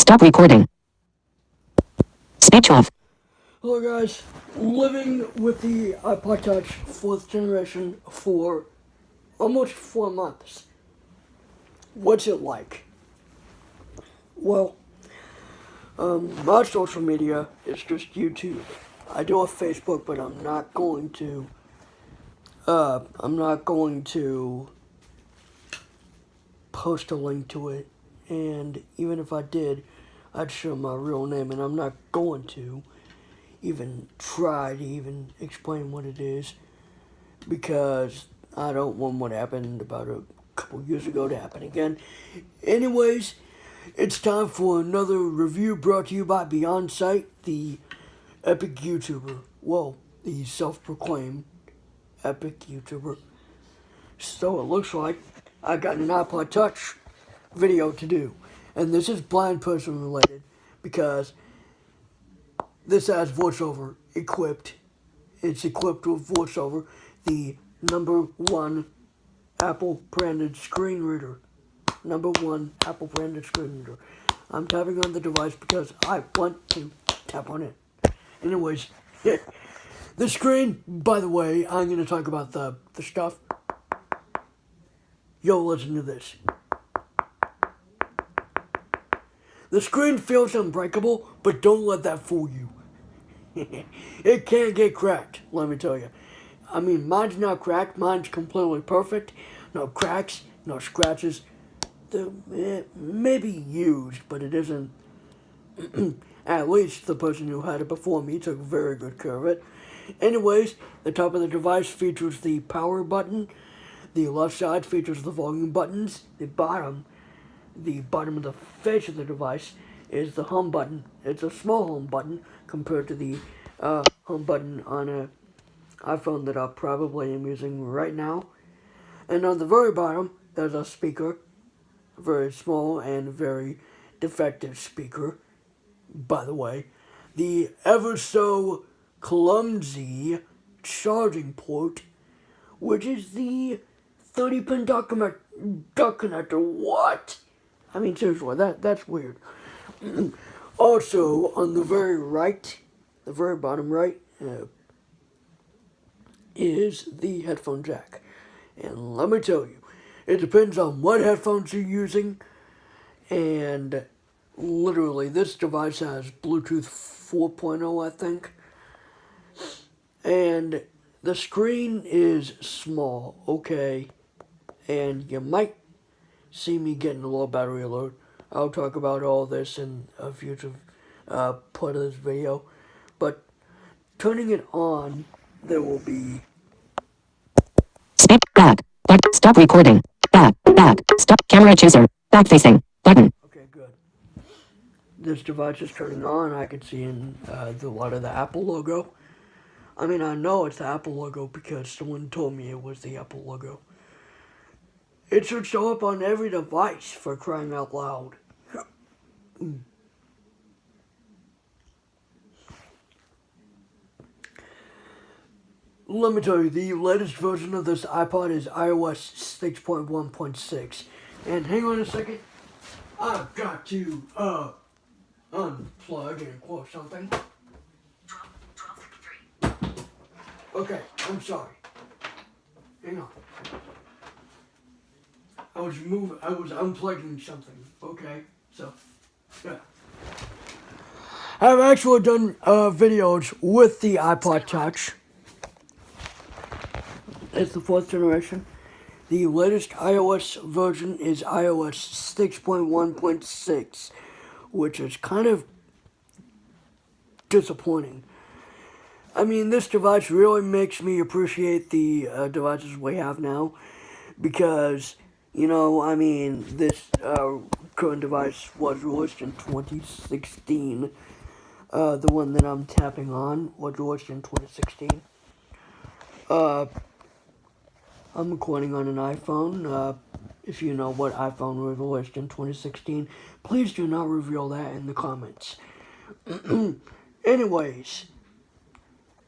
Stop recording. Speech off. Hello guys, living with the iPod Touch 4th generation for almost 4 months. What's it like? Well, my social media is just YouTube. I do have Facebook, but I'm not going to post a link to it. And even if I did, I'd show my real name, and I'm not going to even try to even explain what it is, because I don't want what happened about a couple years ago to happen again. Anyways, it's time for another review brought to you by Beyond Sight, the epic YouTuber. Well, the self-proclaimed epic YouTuber. So it looks like I got an iPod Touch video to do. And this is blind person related because this has voiceover equipped. It's equipped with voiceover, the #1 Apple branded screen reader. #1 Apple branded screen reader. I'm tapping on the device because I want to tap on it. Anyways, the screen, by the way, I'm going to talk about the stuff. Yo, listen to this. The screen feels unbreakable, but don't let that fool you. It can't get cracked, let me tell you. I mean, mine's not cracked. Mine's completely perfect. No cracks, no scratches. It may be used, but it isn't. At least the person who had it before me took very good care of it. Anyways, the top of the device features the power button. The left side features the volume buttons. The bottom of the face of the device is the home button. It's a small home button compared to the home button on an iPhone that I probably am using right now. And on the very bottom, there's a speaker, a very small and very defective speaker, by the way. The ever so clumsy charging port, which is the 30-pin duck connector. What? I mean, seriously, that's weird. Also, on the very right, the very bottom right, is the headphone jack. And let me tell you, it depends on what headphones you're using. And literally, this device has Bluetooth 4.0, I think. And the screen is small, okay? And you might see me getting a low battery alert. I'll talk about all this in a future part of this video. But turning it on, there will be... Speak back. Stop recording. Back. Stop camera chooser. Back facing. Button. Okay, good. This device is turning on. I can see in a lot of the Apple logo. I mean, I know it's the Apple logo because someone told me it was the Apple logo. It should show up on every device, for crying out loud. Let me tell you, the latest version of this iPod is iOS 6.1.6. And hang on a second. I've got to unplug and quote something. 12:53. Okay, I'm sorry. Hang on. I was unplugging something. Okay, so yeah. I've actually done videos with the iPod Touch. It's the 4th generation. The latest iOS version is iOS 6.1.6, which is kind of disappointing. I mean, this device really makes me appreciate the devices we have now, because, you know, I mean, this current device was released in 2016. The one that I'm tapping on was released in 2016. I'm recording on an iPhone. If you know what iPhone was released in 2016, please do not reveal that in the comments. Anyways,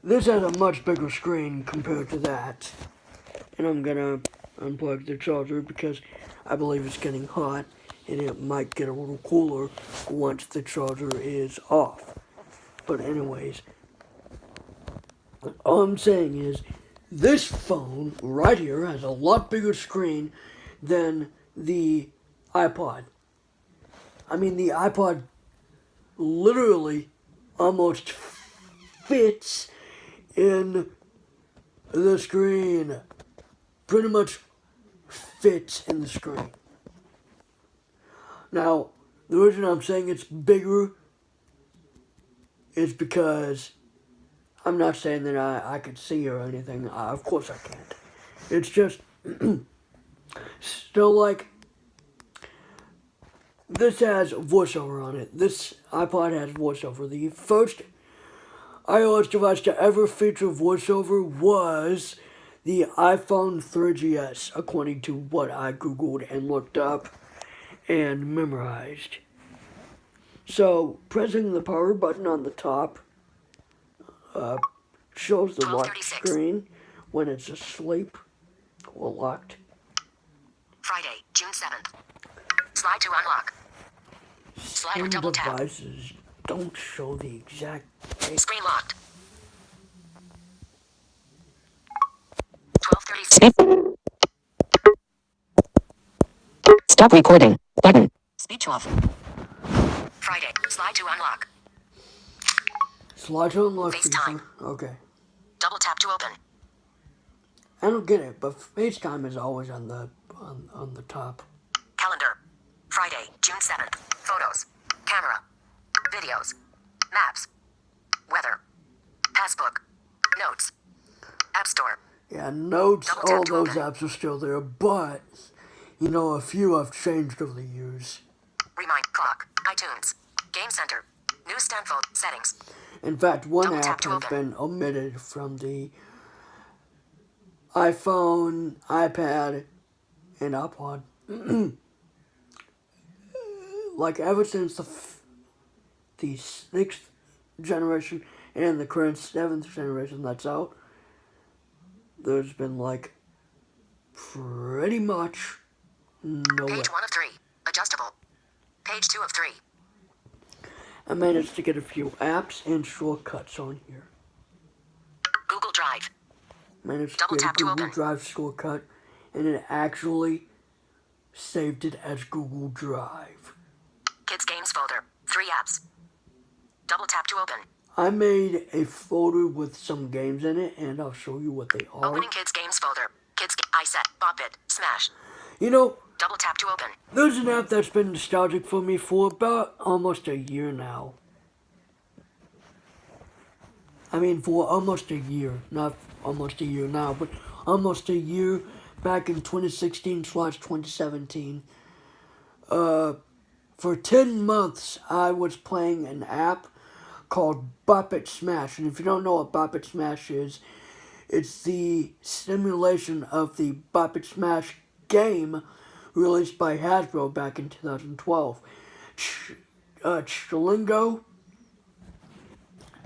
this has a much bigger screen compared to that. And I'm gonna unplug the charger because I believe it's getting hot. and it might get a little cooler once the charger is off. But anyways, all I'm saying is, this phone right here has a lot bigger screen than the iPod. I mean, the iPod literally almost fits in the screen. Pretty much fits in the screen. Now, the reason I'm saying it's bigger is because I'm not saying that I could see or anything. Of course I can't. It's just still like, this has voiceover on it. This iPod has voiceover. The first iOS device to ever feature voiceover was the iPhone 3GS, according to what I Googled and looked up and memorized. So, pressing the power button on the top shows the lock screen when it's asleep or locked. Friday, June 7th. Slide to unlock. Slide or double tap. Devices don't show the exact date. Screen locked. 12:36. Stop recording. Button. Speech off. Friday. Slide to unlock. Slide to unlock FaceTime. feature. Okay. Double tap to open. I don't get it, but FaceTime is always on the top. Calendar. Friday, June 7th. Photos. Camera. Videos. Maps. Weather. Passbook. Notes. App Store. Yeah, Notes, Double tap all to those open. apps are still there, but, you know, a few I've changed over the years. Remind. Clock. iTunes. Game Center. Newsstand phone. Settings. In fact, one Double tap app to has open. been omitted from the iPhone, iPad, and iPod. Like, ever since the 6th generation and the current 7th generation that's out, there's been, like, pretty much no way. Page 1 of 3. Adjustable. Page 2 of 3. I managed to get a few apps and shortcuts on here. Google Drive. Managed Double to get tap a to Google open. Drive shortcut, and it actually saved it as Google Drive. Kids Games folder. 3 apps. Double tap to open. I made a folder with some games in it, and I'll show you what they are. Opening Kids Games folder. iSet. Bop It. Smash. You know, Double tap to open. there's an app that's been nostalgic for me for about almost a year now. I mean, for almost a year. Not almost a year now, but almost a year back in 2016/2017. For 10 months, I was playing an app called Bop It Smash. And if you don't know what Bop It Smash is, it's the simulation of the Bop It Smash game released by Hasbro back in 2012. Chilingo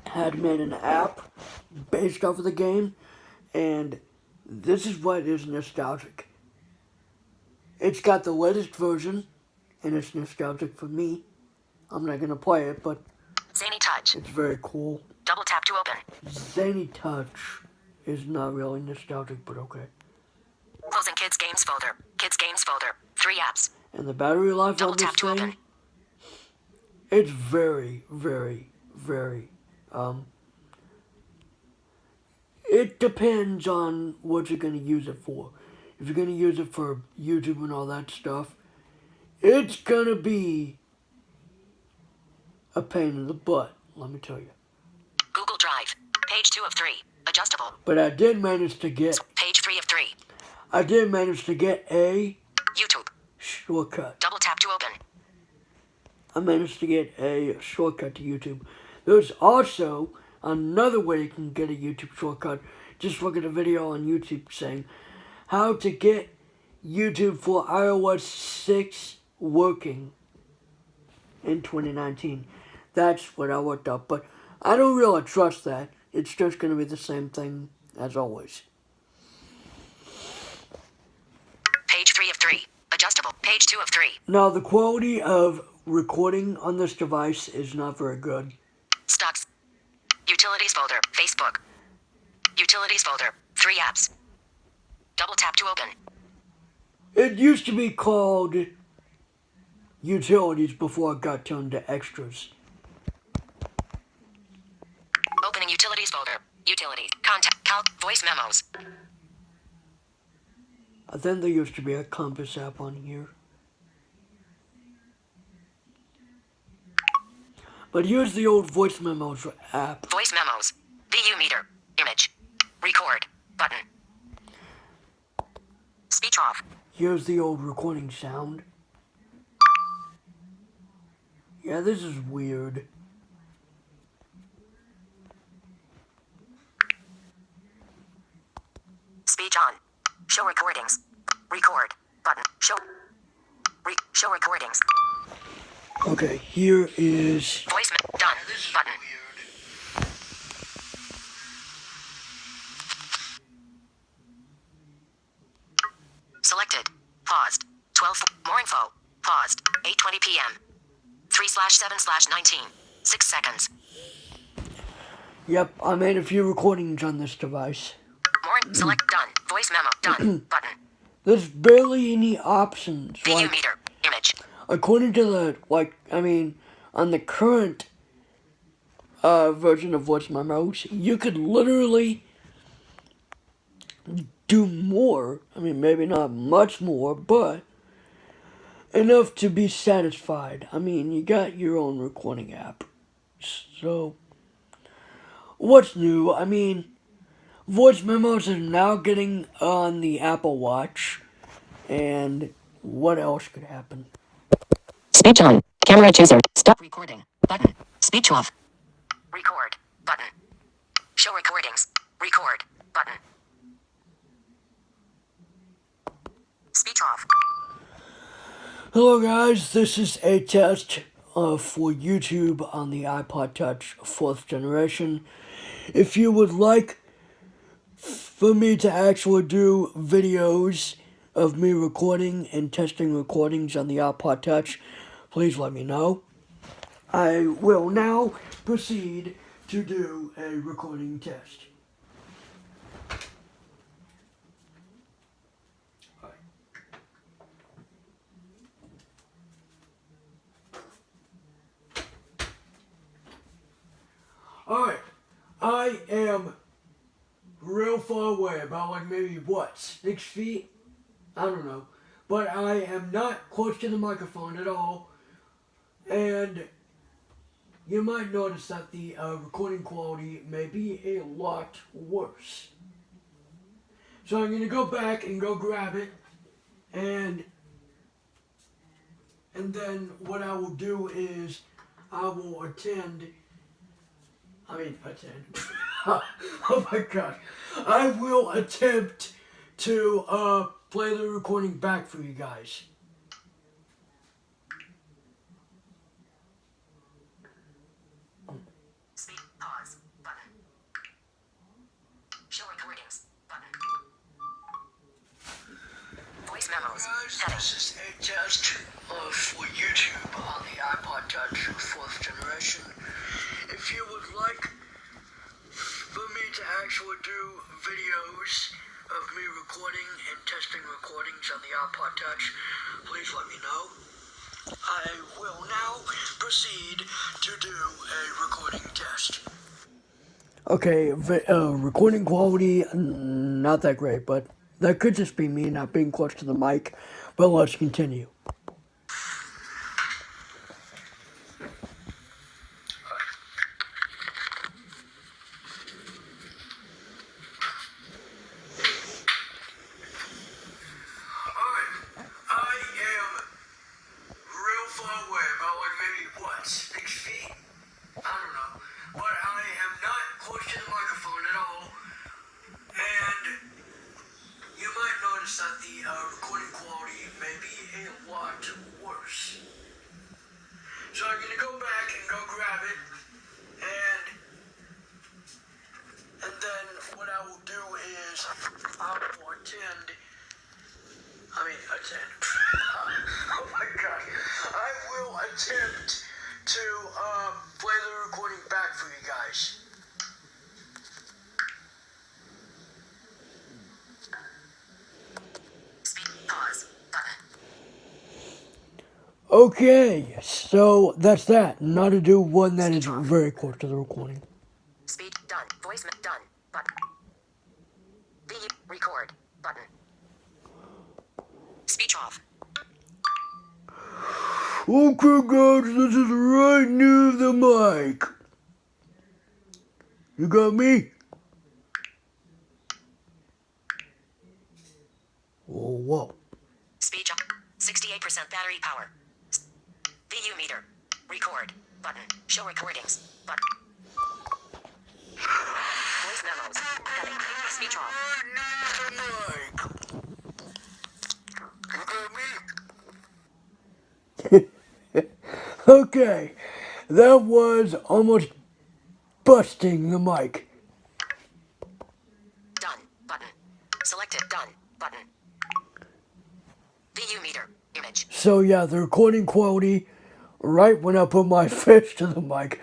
had made an app based off of the game, and this is what is nostalgic. It's got the latest version, and it's nostalgic for me. I'm not gonna play it, but Zany Touch. it's very cool. Double tap to open. Zany Touch is not really nostalgic, but okay. Closing Kids Games folder. Kids Games folder. 3 apps. And the battery life Double on this tap to thing, open. it's very, very, very, it depends on what you're going to use it for. If you're going to use it for YouTube and all that stuff, it's going to be a pain in the butt, let me tell you. Google Drive. Page 2 of 3. Adjustable. But I did manage to get Page 3 of 3. a YouTube. shortcut. Double tap to open. I managed to get a shortcut to YouTube. There's also another way you can get a YouTube shortcut. Just look at a video on YouTube saying how to get YouTube for iOS 6 working in 2019. That's what I looked up, but I don't really trust that. It's just going to be the same thing as always. Page 3 of 3. Adjustable. Page Page 2 of 3. Now, the quality of recording on this device is not very good. Stocks. Utilities folder. Facebook. Utilities folder. 3 apps. Double tap to open. It used to be called Utilities before it got turned to Extras. Opening utilities folder. Utilities. Contact. Calc. Voice memos. I think there used to be a Compass app on here. But here's the old voice memos app. Voice memos. VU meter. Image. Record. Button. Speech off. Here's the old recording sound. Yeah, this is weird. Speech on. Show recordings. Record. Button. Show recordings. Okay, here is... Voice done. Button. Selected. Paused. 12. More info. Paused. 8:20 p.m. 3/7/19. 6 seconds. Yep, I made a few recordings on this device. More. Select done. Voice memo. Done. Button. There's barely any options. VU meter. Image. According to the, on the current version of voice memos, you could literally do more. I mean, maybe not much more, but enough to be satisfied. I mean, you got your own recording app. So, what's new? I mean, voice memos are now getting on the Apple Watch. And what else could happen? Speech on. Camera chooser. Stop recording. Button. Speech off. Record. Button. Show recordings. Record. Button. Speech off. Hello guys, this is a test for YouTube on the iPod Touch 4th generation. If you would like for me to actually do videos of me recording and testing recordings on the iPod Touch, please let me know. I will now proceed to do a recording test. Alright, I am real far away, about like maybe 6 feet? I don't know. But I am not close to the microphone at all. And you might notice that the recording quality may be a lot worse. So I'm going to go back and go grab it. And then what I will do is I will attend. Oh my god. I will attempt to play the recording back for you guys. Speak. Pause. Button. Show recordings. Button. Voice memos. Heading. This is a test for YouTube on the iPod Touch 4th generation. If you would like for me to actually do videos of me recording and testing recordings on the iPod Touch, please let me know. I will now proceed to do a recording test. Okay, recording quality, not that great, but that could just be me not being close to the mic, but let's continue. That the recording quality may be a lot worse. So I'm going to go back and go grab it, and then what I will do is I will attend. Oh attempt to play the recording back for you guys. Speed pause button. Okay, so that's that. Now to do one that is very close to the recording. Speed done. Voice done button. The record button. Speech off. Okay, guys, this is right near the mic. You got me? Whoa. Speech up. 68% battery power. VU meter. Record button. Show recordings button. Voice memos. Heading. Speech off. Okay, that was almost busting the mic. Done button. Selected done button. VU meter. Image. So yeah, the recording quality, right when I put my face to the mic,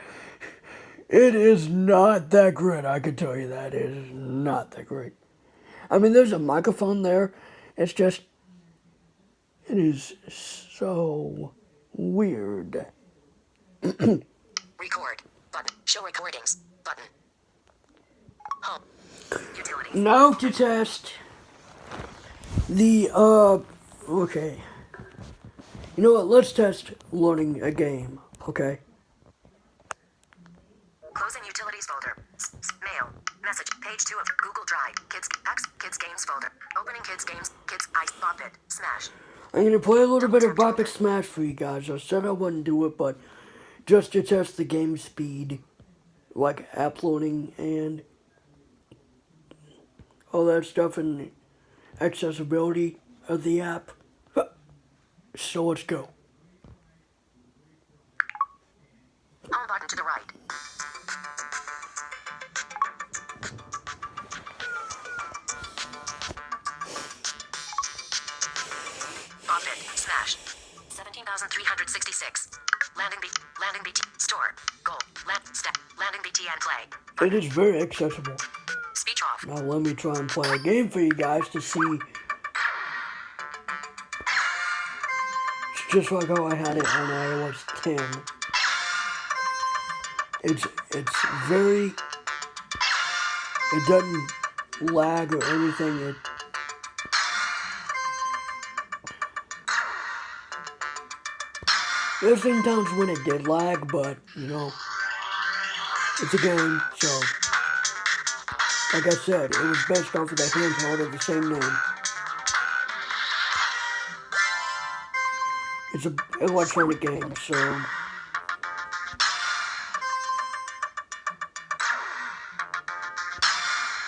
it is not that great. I can tell you that. It is not that great. I mean, there's a microphone there. It's just, it is so weird. Record button. Show recordings button. Home. Utilities. Now to test the, okay. You know what, let's test loading a game, okay? Closing utilities folder. Mail. Message. Page 2 of Google Drive. Kids games folder. Opening kids games. Kids ice bop it. Smash. I'm gonna play a little bit of Bop It Smash for you guys. I said I wouldn't do it, but just to test the game speed, like uploading and all that stuff and accessibility of the app. So let's go. Home button to the right. Bop it. Smash. 17,366. Landing BT. Store. Goal. Landing BT and play. It is very accessible. Speech off. Now let me try and play a game for you guys to see. It's just like how I had it on iOS 10. It's very, it doesn't lag or anything. There's been times when it did lag, but you know, it's a game, so like I said, it was based off of the handheld of the same name. It's an electronic game, so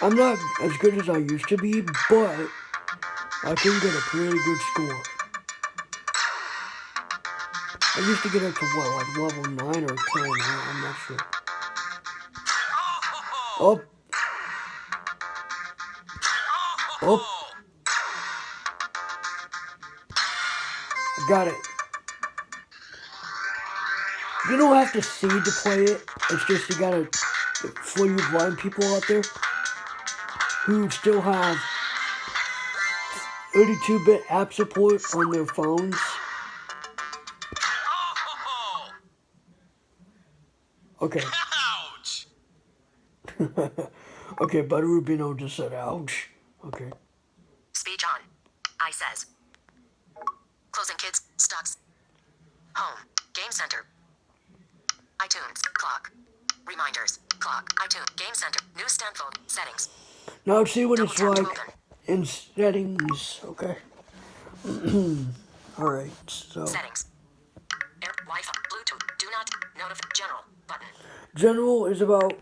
I'm not as good as I used to be, but I can get a pretty good score. I used to get up to what, like level 9 or 10, I'm not sure. Oh. Oh. I got it. You don't have to see to play it. It's just you gotta, for you blind people out there who still have 32-bit app support on their phones. Okay. Ouch! Okay, Buddy Rubino just said ouch. Okay. Speech on. I says. Closing kids. Stocks. Home. Game center. iTunes. Clock. Reminders. Clock. iTunes. Game center. News stand fold. Settings. Now let's see what it's Double tap to like open. in settings. Okay. Alright, so. Settings. Air, Wi-Fi. Bluetooth. Do not. Notify. General. Button. General is about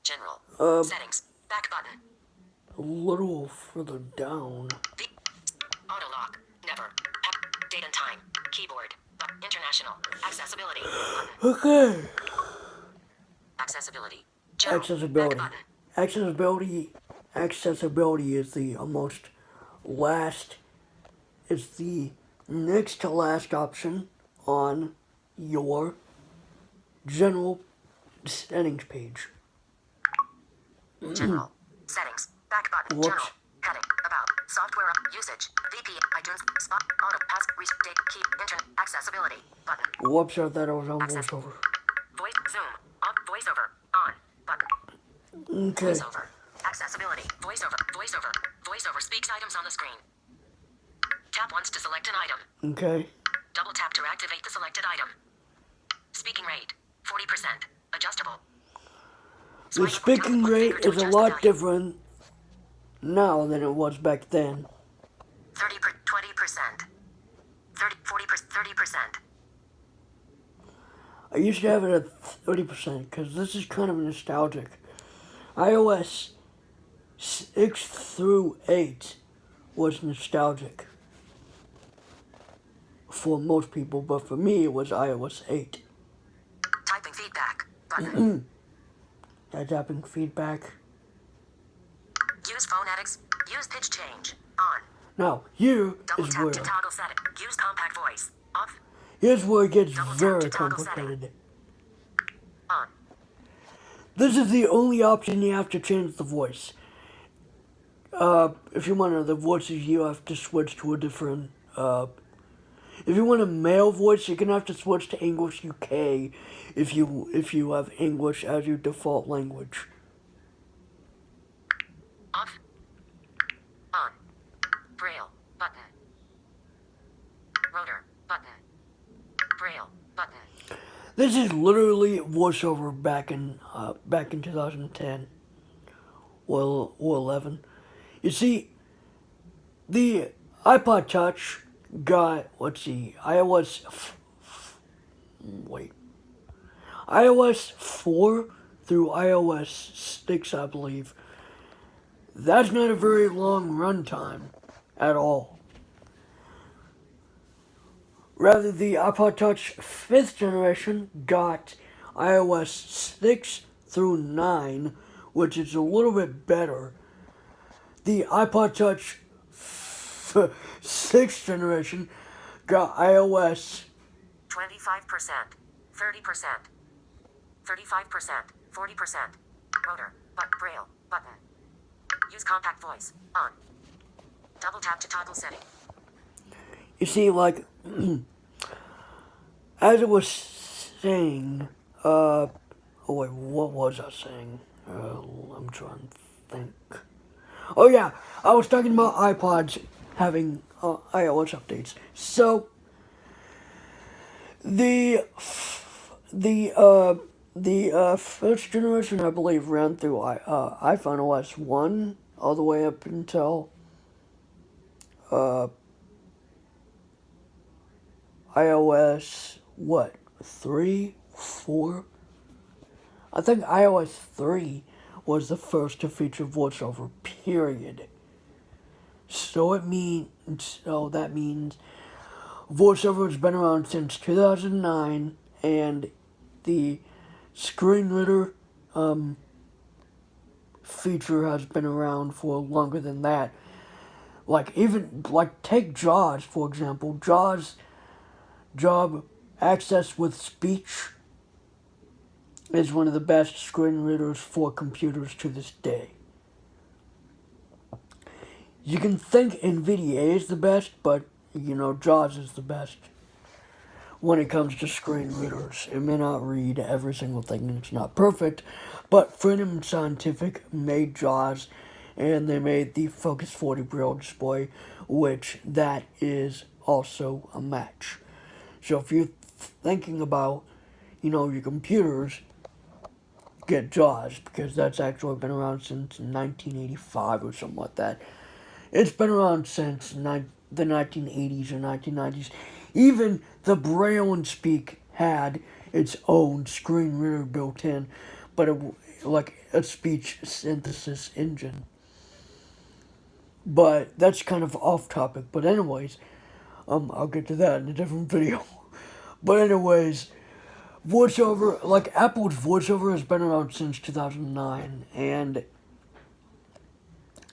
General. Settings. Back button. a little further down. The auto lock. Never. App. Date and time. Keyboard. International. Accessibility. Button. Okay. Accessibility. General. Accessibility. Back button. Accessibility is the almost last. It's the Next to last option on your general settings page. General. Settings. Back button. Whoops. General. Heading. About. Software. Usage. VP. iTunes. Spot. Auto. Pass. Date. Keep. Internet. Accessibility. Button. Whoops, I thought I was on Access. voiceover. Voice. Zoom. On. Voiceover. On. Button. Okay. Voiceover. Accessibility. Voiceover. Voiceover. Voiceover speaks items on the screen. Tap once to select an item. Okay. Double tap to activate the selected item. Speaking rate. 40%. Adjustable. The speaking rate is a lot different now than it was back then. 20%. 30%. I used to have it at 30% because this is kind of nostalgic. iOS 6 through 8 was nostalgic for most people, but for me it was iOS 8. Typing feedback. Button. Tapping feedback. Use phonetics. Use pitch change. On. Now, here Double is tap where to toggle setting. Use compact voice. Off. here's where it gets Double tap very to toggle complicated. On. This is the only option you have to change the voice. If you want the voices, you have to switch to a different. If you want a male voice, you're gonna have to switch to English UK. If you have English as your default language. Off. On. Braille. Button. Rotor. Button. Braille. Button. This is literally voiceover back in 2010 or 11. You see, the iPod Touch got iOS 4 through iOS 6, I believe. That's not a very long runtime at all. Rather, the iPod Touch 5th generation got iOS 6 through 9, which is a little bit better. The iPod Touch 6th generation got iOS 25%. 30%. 35%. 40%. Rotor. Braille. Button. Use compact voice. On. Double tap to toggle setting. You see, like, as I was saying, what was I saying? I'm trying to think. Oh yeah, I was talking about iPods having iOS updates. So, the first generation, I believe, ran through iPhone OS 1 all the way up until iOS, 3, 4? I think iOS 3 was the first to feature voiceover, period. So that means voiceover has been around since 2009, and the screen reader feature has been around for longer than that. Take JAWS, for example. JAWS job access with speech is one of the best screen readers for computers to this day. You can think NVIDIA is the best, but JAWS is the best when it comes to screen readers. It may not read every single thing, and it's not perfect, but Freedom Scientific made JAWS, and they made the Focus 40 Braille display, which that is also a match. So if you're thinking about, your computers, get JAWS, because that's actually been around since 1985 or something like that. It's been around since the 1980s or 1990s. Even the Braille and Speak had its own screen reader built in, but like a speech synthesis engine. But that's kind of off topic. But anyways, I'll get to that in a different video. But anyways, voiceover, like Apple's voiceover has been around since 2009, and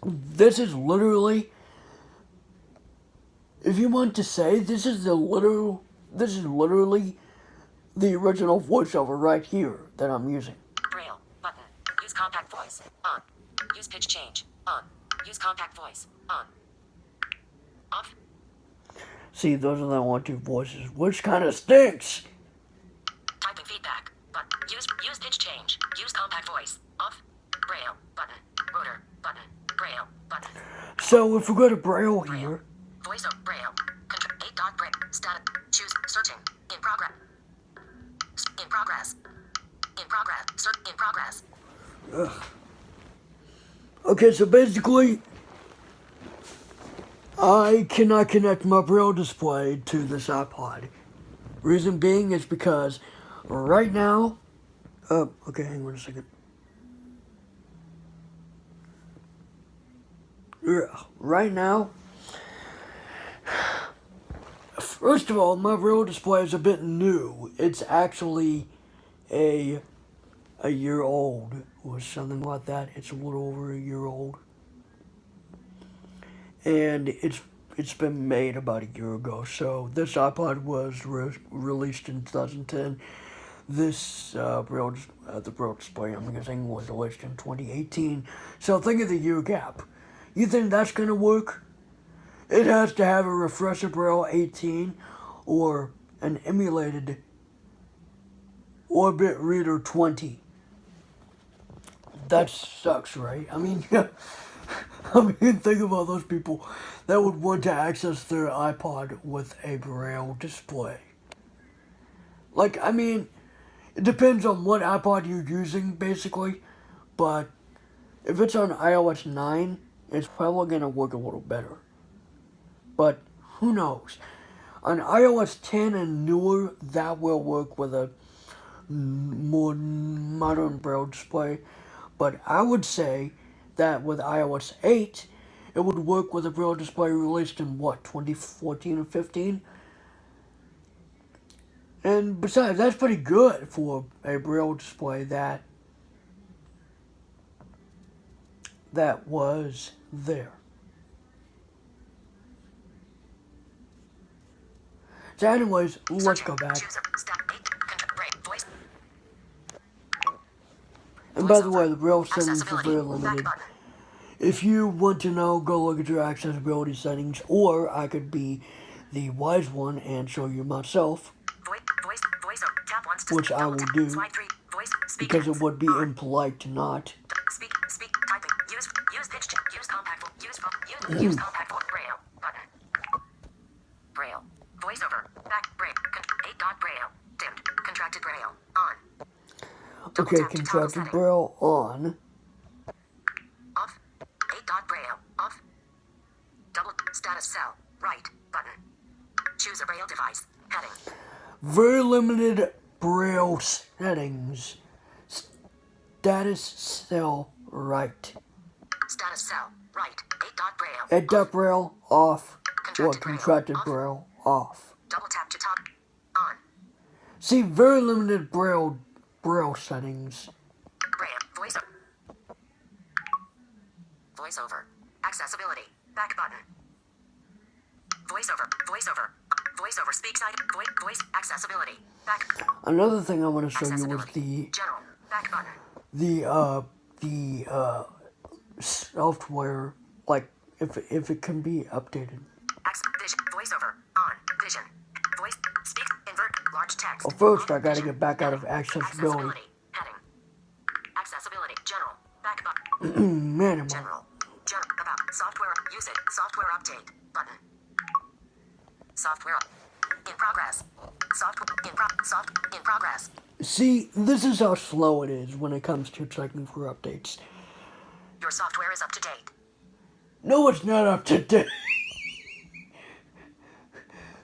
this is literally if you want to say this is literally the original voiceover right here that I'm using. Braille. Button. Use compact voice. On. Use pitch change. On. Use compact voice. On. Off. See, those are the 1, 2 voices, which kind of stinks. Typing feedback. But use pitch change. Use compact voice. Off. Braille. Button. Rotor. Button. Braille. Button. So if we go to Braille here, Voice of Braille. 8 dot Braille. Status. Choose. Searching. In progress. In progress. In progress. In progress. okay, so basically, I cannot connect my Braille display to this iPod. Reason being is because right now, okay, hang on a second. Yeah, right now, first of all, my Braille display is a bit new. It's actually a year old or something like that. It's a little over a year old. And it's been made about a year ago. So this iPod was released in 2010. This the Braille display I'm using was released in 2018. So think of the year gap. You think that's gonna work? It has to have a refresher Braille 18 or an emulated Orbit Reader 20. That sucks, right? I mean, think about those people that would want to access their iPod with a Braille display. Like, I mean, it depends on what iPod you're using, basically. But if it's on iOS 9, it's probably going to work a little better. But who knows? On iOS 10 and newer, that will work with a more modern Braille display. But I would say that with iOS 8, it would work with a Braille display released in, 2014 or 15? And besides, that's pretty good for a Braille display that was there. So anyways, let's go back. And by the way, the Braille settings are very limited. If you want to know, go look at your accessibility settings, or I could be the wise one and show you myself, which I will do, because it would be impolite to not. Speak, typing, use pitch, use compact, use compact, Braille, button. Braille, voiceover, back, Braille, 8 dot Braille, dimmed, contracted Braille, on. Okay, contracted Braille on. Off, 8 dot Braille, off. Double, status cell, right, button. Choose a Braille device, heading. Very limited Braille settings. Status cell right. Status cell right. 8 dot Braille. 8 dot Braille off. Or contracted Braille off. Double tap to top. On. See, very limited Braille settings. Braille voiceover. Accessibility. Back button. Voiceover speaks item. Voice accessibility. Back. Another thing I want to show you was the general. Back button. The software, like if it can be updated. Vision. Voiceover. On. Vision. Voice. Speak. Invert. Large text. Well, first I gotta get back out of accessibility. Heading. Accessibility. General. Back button. Minimal. General. About. Software. Use it. Software update. Button. Software. In progress. In progress. See, this is how slow it is when it comes to checking for updates. Your software is up to date. No, it's not up to date.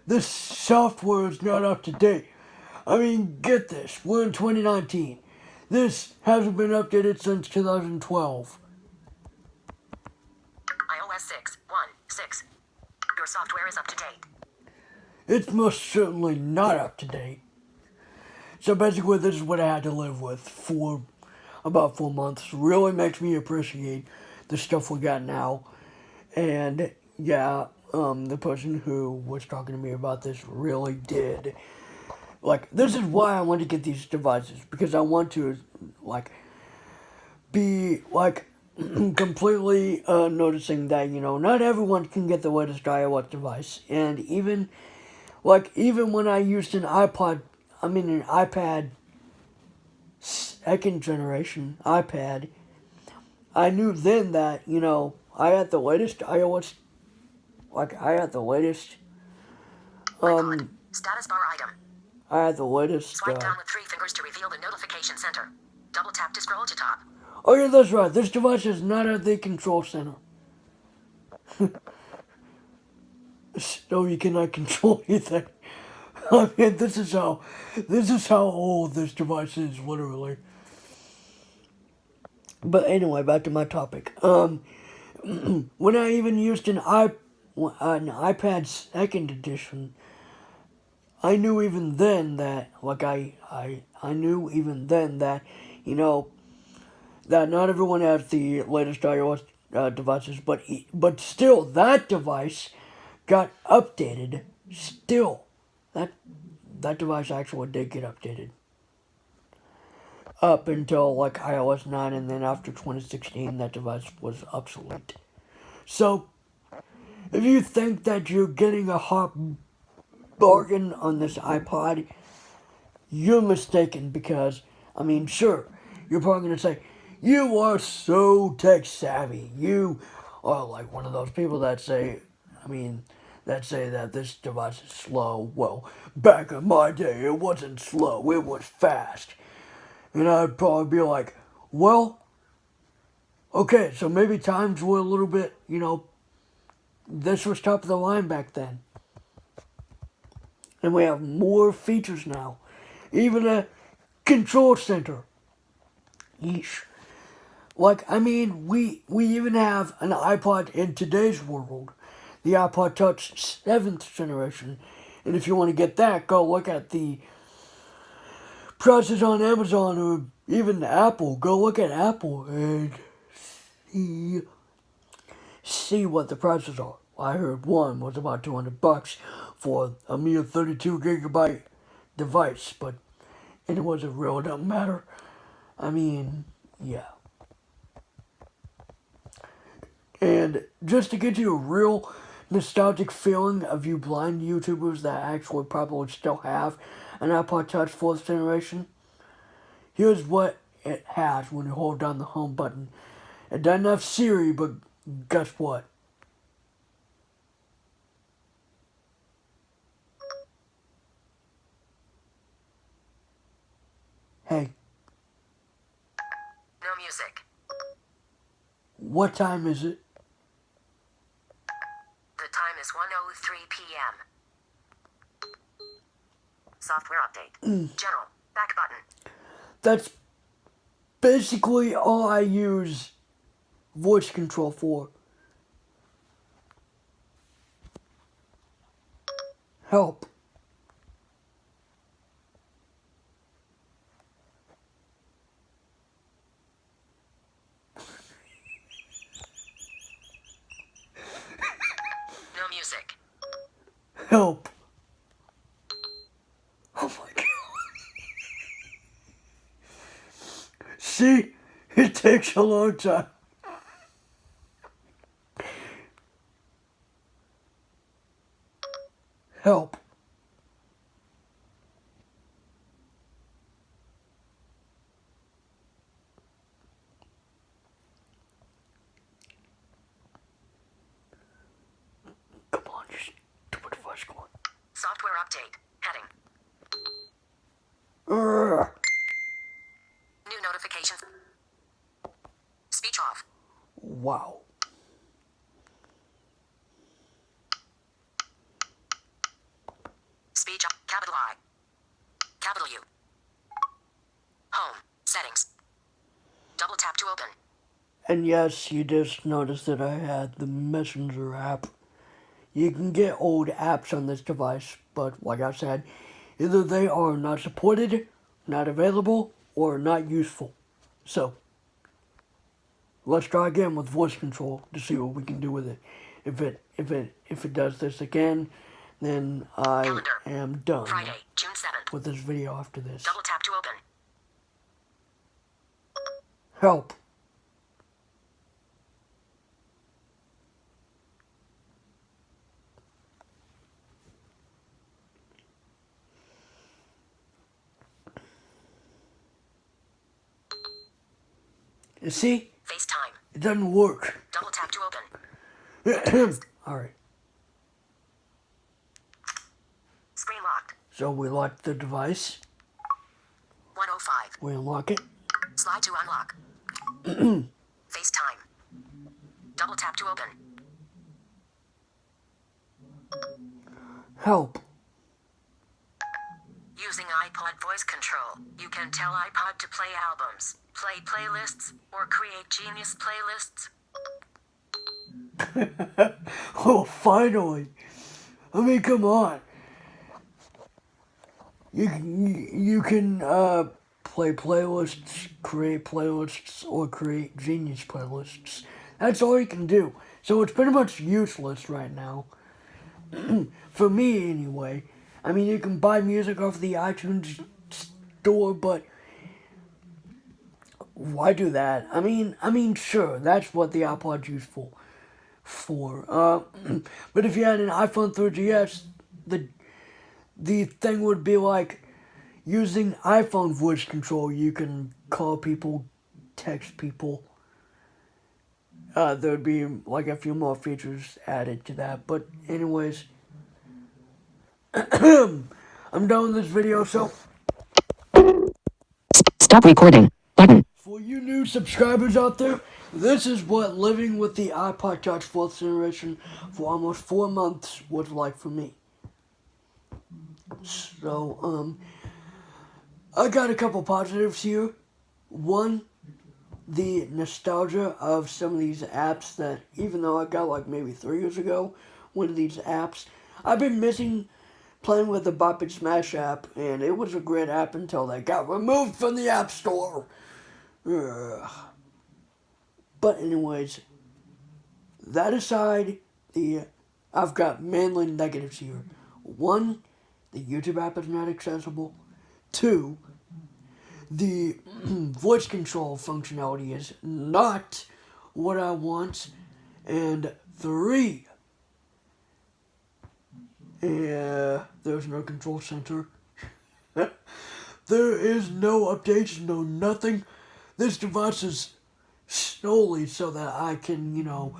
This software is not up to date. I mean, get this. We're in 2019. This hasn't been updated since 2012. iOS 6.1.6. Your software is up to date. It's most certainly not up to date. So basically, this is what I had to live with for about 4 months. Really makes me appreciate the stuff we got now. And yeah, the person who was talking to me about this really did. Like, this is why I want to get these devices, because I want to, like, be, like, completely noticing that, not everyone can get the latest iOS device. And even when I used an iPad second generation iPad, I knew then that, I had the latest iOS, I had the latest, iPod. Status bar item. I had the latest, Swipe down with 3 fingers to reveal the notification center. Double tap to scroll to top. oh yeah, that's right, this device is not at the control center. So you cannot control anything. I mean, this is how old this device is, literally. But anyway, back to my topic. When I even used an iPad second edition, I knew even then that, I knew even then that, that not everyone has the latest iOS devices, but still, that device got updated. Still, that device actually did get updated up until iOS 9, and then after 2016, that device was obsolete. So, if you think that you're getting a hot bargain on this iPod, you're mistaken, because, sure, you're probably going to say, you are so tech savvy. You are like one of those people that say, that this device is slow. Well, back in my day, it wasn't slow, it was fast. And I'd probably be like, well, okay, so maybe times were a little bit, this was top of the line back then. And we have more features now. Even a control center. Yeesh. We even have an iPod in today's world. The iPod Touch 7th generation. And if you want to get that, go look at the prices on Amazon or even Apple. Go look at Apple and see what the prices are. I heard one was about $200 for a mere 32 gigabyte device, but it wasn't real. It doesn't matter. Yeah. And just to get you a real nostalgic feeling of you blind YouTubers that actually probably still have an iPod Touch 4th generation, here's what it has when you hold down the home button. It doesn't have Siri, but guess what? Hey, No music. what time is it? The time is 1:03 p.m. Software update. General. Back button. That's basically all I use voice control for. Help. No music. Help. Oh my god. See? It takes a long time. Help. Come on, just do what the voice going. Software update. Heading. Urgh. New notifications. Speech off. Wow. Speech off. Capital I. Capital U. Home. Settings. Double tap to open. And yes, you just noticed that I had the Messenger app. You can get old apps on this device, but like I said, either they are not supported, not available, or not useful. So, let's try again with voice control to see what we can do with it. if it does this again, then I Calendar. am done Friday, June 7th. with this video after this. Double tap to open. Help. You see? FaceTime. It doesn't work. Double tap to open. Alright, Screen locked. so we lock the device. 105. We unlock it. Slide to unlock. FaceTime. Double tap to open. Help. Using iPod voice control, you can tell iPod to play albums, play playlists, or create Genius playlists. Oh, finally. I mean, come on. You can play playlists, create playlists, or create Genius playlists. That's all you can do. So it's pretty much useless right now. For me, anyway. I mean, you can buy music off the iTunes store, but why do that? I mean, sure, that's what the iPod's used for. But if you had an iPhone 3GS, the thing would be like using iPhone voice control. You can call people, text people. There'd be like a few more features added to that. But anyways, I'm done with this video. So Stop recording. Button. for you new subscribers out there, this is what living with the iPod Touch 4th generation for almost 4 months was like for me. So, I got a couple positives here. One, the nostalgia of some of these apps that, even though I got like maybe 3 years ago, one of these apps, I've been missing playing with the Bop It Smash app, and it was a great app until they got removed from the App Store. Ugh. But anyways, that aside, I've got mainly negatives here. One, the YouTube app is not accessible. Two, the voice control functionality is not what I want. And three, there's no control center. There is no updates, no nothing. This device is solely so that I can,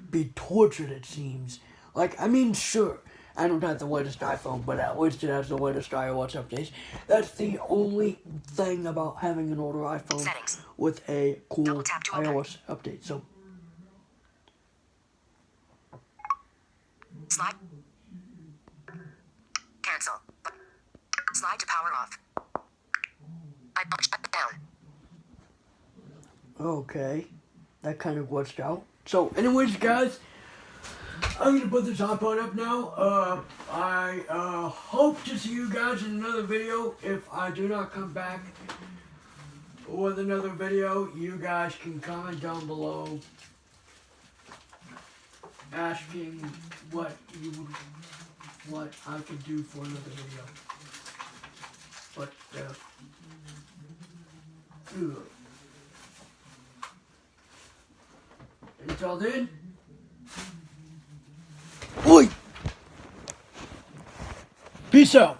be tortured, it seems. Like, I mean, sure, I don't have the latest iPhone, but at least it has the latest iOS updates. That's the only thing about having an older iPhone Settings. with a cool Double tap to open. iOS update. So, Slide. Cancel. Slide to power off. Shut down. okay, that kind of glitched out. So, anyways, guys, I'm gonna put this iPod up now. I hope to see you guys in another video. If I do not come back with another video, you guys can comment down below asking what I could do for another video. But until then, oi! Peace out.